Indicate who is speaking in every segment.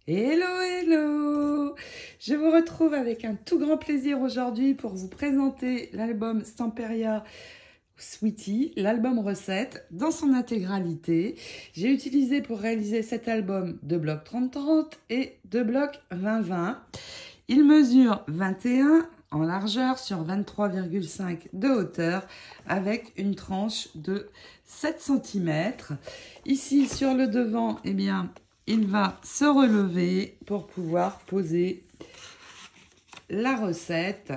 Speaker 1: Hello, hello! Je vous retrouve avec un tout grand plaisir aujourd'hui pour vous présenter l'album Stamperia Sweetie, l'album recette dans son intégralité. J'ai utilisé pour réaliser cet album 2 blocs 30-30 et 2 blocs 20-20. Il mesure 21 en largeur sur 23,5 de hauteur avec une tranche de 7 cm. Ici sur le devant, eh bien, il va se relever pour pouvoir poser la recette.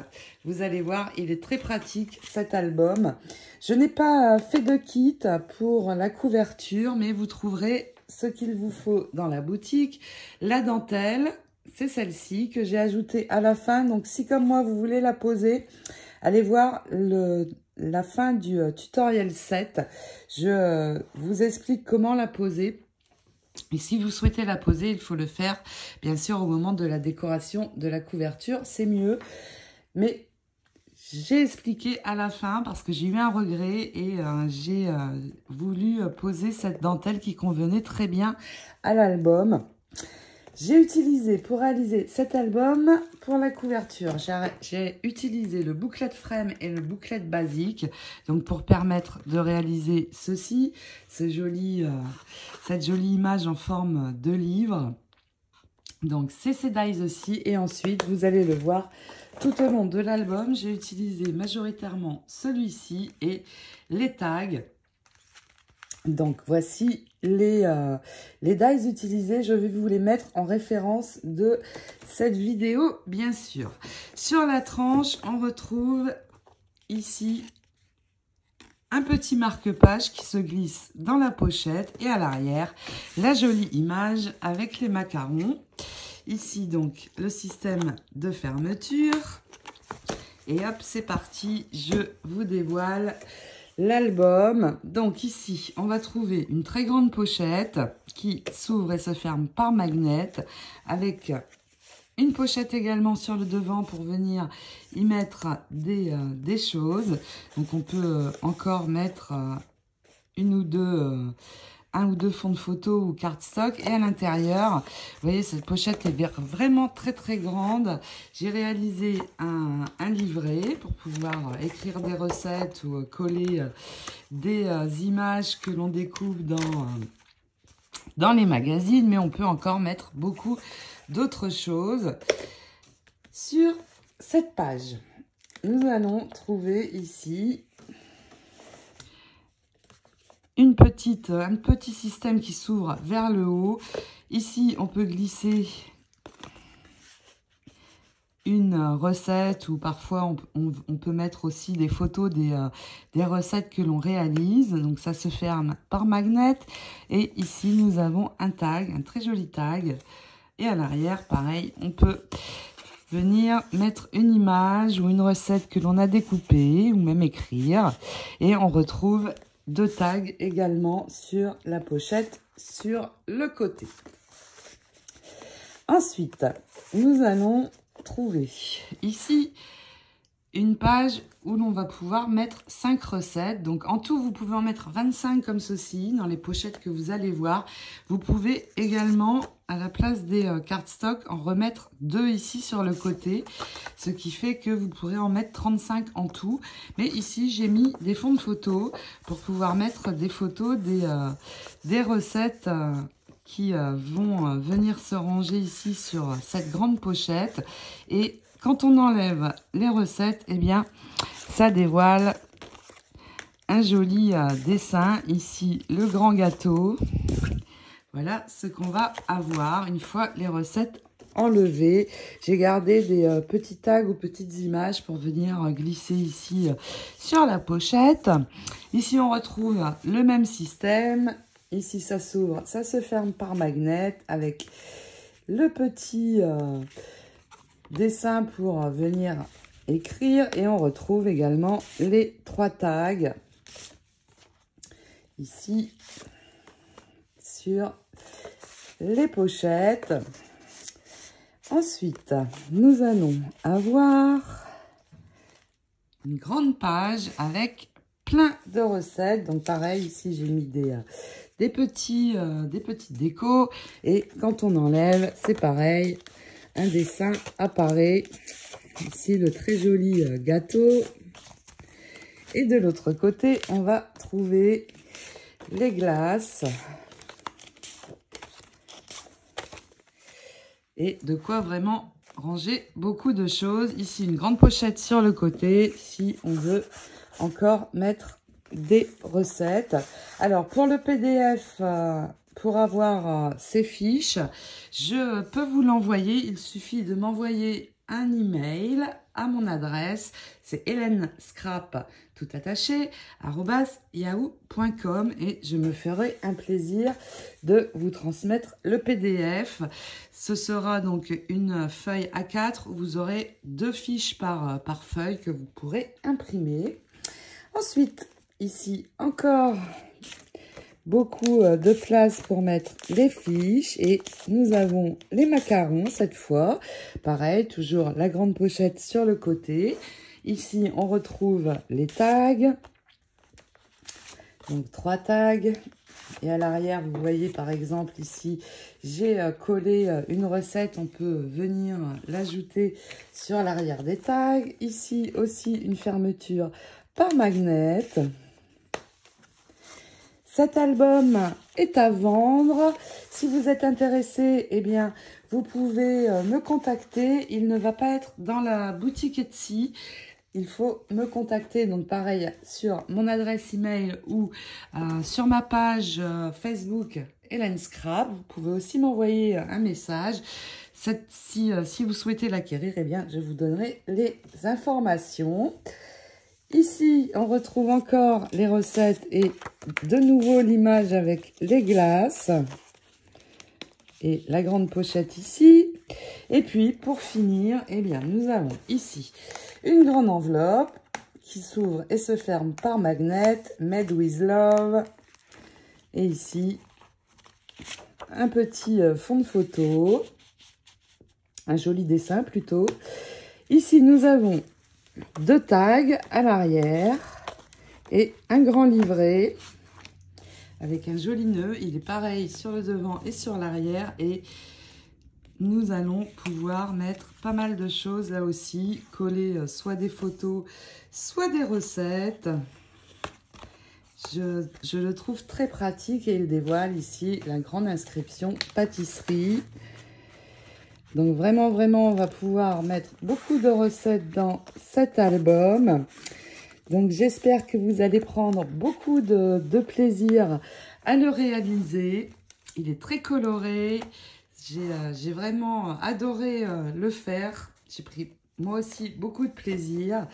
Speaker 1: Vous allez voir, il est très pratique cet album. Je n'ai pas fait de kit pour la couverture, mais vous trouverez ce qu'il vous faut dans la boutique. La dentelle, c'est celle-ci que j'ai ajoutée à la fin. Donc si comme moi vous voulez la poser, allez voir la fin du tutoriel 7. Je vous explique comment la poser. Et si vous souhaitez la poser, il faut le faire, bien sûr, au moment de la décoration de la couverture. C'est mieux. Mais j'ai expliqué à la fin parce que j'ai eu un regret et j'ai voulu poser cette dentelle qui convenait très bien à l'album. J'ai utilisé pour réaliser cet album, pour la couverture, j'ai utilisé le booklet frame et le booklet basique, donc pour permettre de réaliser ceci, cette jolie image en forme de livre. Donc c'est ces dies aussi, et ensuite vous allez le voir tout au long de l'album, j'ai utilisé majoritairement celui-ci et les tags. Donc voici les dies utilisés, je vais vous les mettre en référence de cette vidéo, bien sûr. Sur la tranche, on retrouve ici un petit marque-page qui se glisse dans la pochette et à l'arrière, la jolie image avec les macarons. Ici donc le système de fermeture. Et hop, c'est parti, je vous dévoile l'album. Donc ici, on va trouver une très grande pochette qui s'ouvre et se ferme par magnet avec une pochette également sur le devant pour venir y mettre des choses. Donc on peut encore mettre un ou deux fonds de photo ou cardstock. Et à l'intérieur, vous voyez, cette pochette est vraiment très très grande. J'ai réalisé un livret pour pouvoir écrire des recettes ou coller des images que l'on découpe dans les magazines. Mais on peut encore mettre beaucoup d'autres choses. Sur cette page, nous allons trouver ici un petit système qui s'ouvre vers le haut. Ici, on peut glisser une recette ou parfois on peut mettre aussi des photos des recettes que l'on réalise. Donc ça se ferme par magnet. Et ici, nous avons un tag, un très joli tag. Et à l'arrière, pareil, on peut venir mettre une image ou une recette que l'on a découpée ou même écrire. Et on retrouve 2 tags également sur la pochette sur le côté. Ensuite, nous allons trouver ici une page où l'on va pouvoir mettre 5 recettes. Donc en tout, vous pouvez en mettre 25 comme ceci dans les pochettes que vous allez voir. Vous pouvez également, à la place des cardstock, en remettre 2 ici sur le côté. Ce qui fait que vous pourrez en mettre 35 en tout. Mais ici, j'ai mis des fonds de photos pour pouvoir mettre des photos des recettes qui vont venir se ranger ici sur cette grande pochette. Et quand on enlève les recettes, eh bien, ça dévoile un joli dessin. Ici, le grand gâteau. Voilà ce qu'on va avoir une fois les recettes enlevées. J'ai gardé des petits tags ou petites images pour venir glisser ici sur la pochette. Ici, on retrouve le même système. Ici, ça s'ouvre, ça se ferme par magnet avec le petit dessin pour venir écrire. Et on retrouve également les 3 tags ici sur les pochettes. Ensuite, nous allons avoir une grande page avec plein de recettes. Donc pareil, ici j'ai mis des petites décos. Et quand on enlève, c'est pareil, un dessin apparaît. Ici, le très joli gâteau. Et de l'autre côté, on va trouver les glaces. Et de quoi vraiment ranger beaucoup de choses. Ici, une grande pochette sur le côté, si on veut encore mettre des recettes. Alors, pour le PDF, pour avoir ces fiches, je peux vous l'envoyer. Il suffit de m'envoyer un email à mon adresse. C'est HélèneScrap, tout attaché, @yahoo.com, et je me ferai un plaisir de vous transmettre le PDF. Ce sera donc une feuille A4 où vous aurez 2 fiches par feuille que vous pourrez imprimer. Ensuite, ici encore beaucoup de place pour mettre les fiches, et nous avons les macarons cette fois. Pareil, toujours la grande pochette sur le côté. Ici, on retrouve les tags. Donc 3 tags. Et à l'arrière, vous voyez par exemple ici, j'ai collé une recette. On peut venir l'ajouter sur l'arrière des tags. Ici aussi, une fermeture par magnet. Cet album est à vendre. Si vous êtes intéressé, eh bien, vous pouvez me contacter. Il ne va pas être dans la boutique Etsy. Il faut me contacter, donc pareil, sur mon adresse email ou sur ma page Facebook HélèneScrap. Vous pouvez aussi m'envoyer un message. Si vous souhaitez l'acquérir, eh bien, je vous donnerai les informations. Ici, on retrouve encore les recettes et de nouveau l'image avec les glaces. Et la grande pochette ici. Et puis, pour finir, eh bien, nous avons ici une grande enveloppe qui s'ouvre et se ferme par magnet, Made with Love. Et ici, un petit fond de photo, un joli dessin plutôt. Ici, nous avons 2 tags à l'arrière et un grand livret avec un joli nœud. Il est pareil sur le devant et sur l'arrière, et nous allons pouvoir mettre pas mal de choses là aussi, coller soit des photos, soit des recettes. Je le trouve très pratique, et il dévoile ici la grande inscription pâtisserie. Donc vraiment, on va pouvoir mettre beaucoup de recettes dans cet album. Donc j'espère que vous allez prendre beaucoup de plaisir à le réaliser. Il est très coloré. J'ai vraiment adoré le faire. J'ai pris moi aussi beaucoup de plaisir.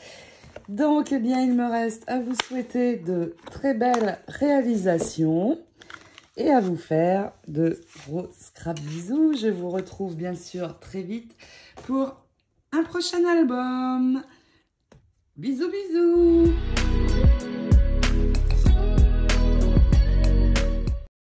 Speaker 1: Donc, eh bien, il me reste à vous souhaiter de très belles réalisations et à vous faire de gros scrap bisous. Je vous retrouve bien sûr très vite pour un prochain album. Bisous, bisous!